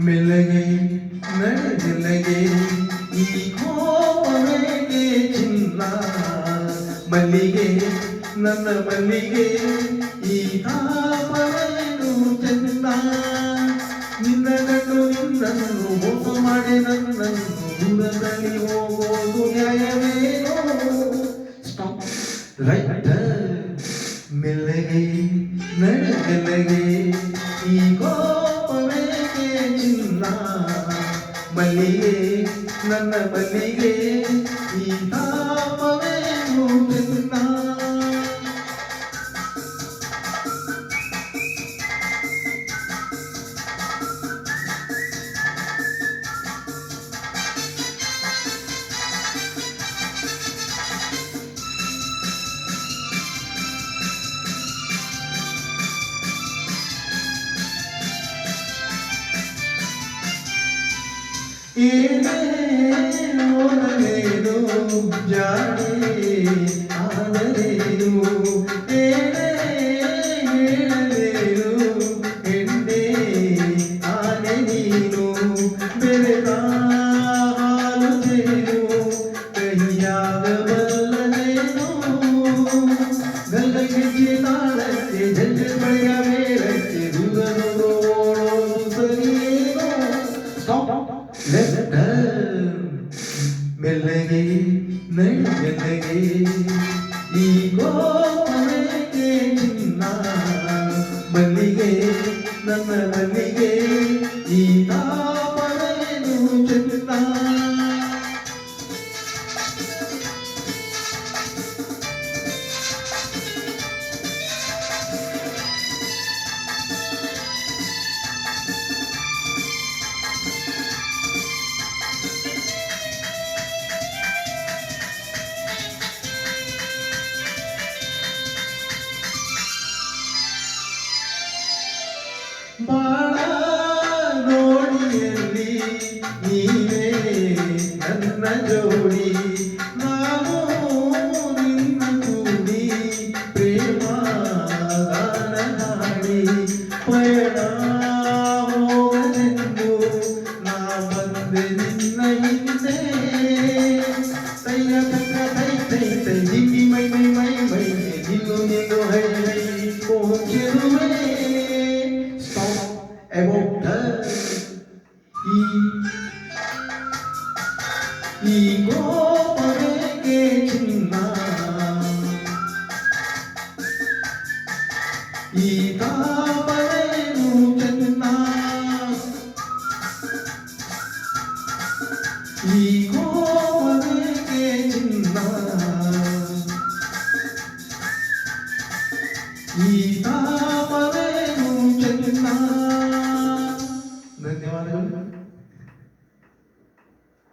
ಮೆಲ್ಲಗೆ ನಡೆದೆಲ್ಲಗೆ ಈ ಕೋಪವೇಗೆ ಚಿನ್ನ ಮಲ್ಲಿಗೆ ನನ್ನ ಮಲ್ಲಿಗೆ ಈ ತಾಪವೇನು ಚೆನ್ನ ನಿನ್ನನ್ನು ಮೋಸ ಮಾಡಿ ನನ್ನನ್ನು ದೂರದಲ್ಲಿ ಹೋಗೋದು ನ್ಯಾಯವೇನೋ ರೈಟ್ ಮೆಲ್ಲಗೆ ನಡೆದೆಲ್ಲಗೆ ಈ ಕೋಪವೇಗೆ ಚಿನ್ನ ಮಲ್ಲಿಗೆ ನನ್ನ ಮಲ್ಲಿಗೆ ಈ ತಾಪವೇನು ಚೆನ್ನ ಏನೇನು ನನೇನು ಜಾಣೆ ಆದರೇನು ಏನೇ ಹೇಳಲೇನು ಹೆಣ್ಣೆ ಆನೆ ನೀನು ಬೆರೆತ ಹಾಲು ತೇನು ಕೈಯಾಗಬಲ್ಲನೇನು ಗಲ್ಲಗೆಜ್ಜೆ ತಾಳಕ್ಕೆ ಜಜ್ಜೆ ಬಳಿಯ ಮೇಲಕ್ಕೆ ದೂರ ಓಡೋದು ಸರಿಯೇನೋ ಮೆಲ್ಲಗೆ ನಡೆದೆಲ್ಲಗೆ ಈ ಕೋಪವೇಗೆ ಚಿನ್ನ ಮಲ್ಲಿಗೆ ನನ್ನ ಮಲ್ಲಿಗೆ ಈ ತಾಪವೇನು ಚೆನ್ನ ಬಾಳ ನೋಡಿಯಲ್ಲಿ ನೀವೇ ನನ್ನ ಜೋಡಿ ನಾನು ನಿನ್ನ ಕೂಡಿ ಪ್ರೇಮ ಗಾನ ಹಾಡಿ ಪಯಣ ಹೋಗಲೆಂದು ನಾ ಬಂದೆ ನಿನ್ನ ಹಿಂದೆ ತೈಯ ತಕ್ಕ ತೈ ತೈ ತೈ ಜಿಮ್ಮಿ ಮೈ ಮೈ ಮೈ ಮೈ ನಿಲ್ಲು ನಿಲ್ಲು ಹೈ ಹೈ ಪೋಚಿರುವೆ about her ಈ ಕೋಪವೇಗೆ ಚಿನ್ನ ಈ ತಾಪವೇನು ಚೆನ್ನ ಈ ಕೋಪವೇಗೆ ಚಿನ್ನ ಈ ತಾಪ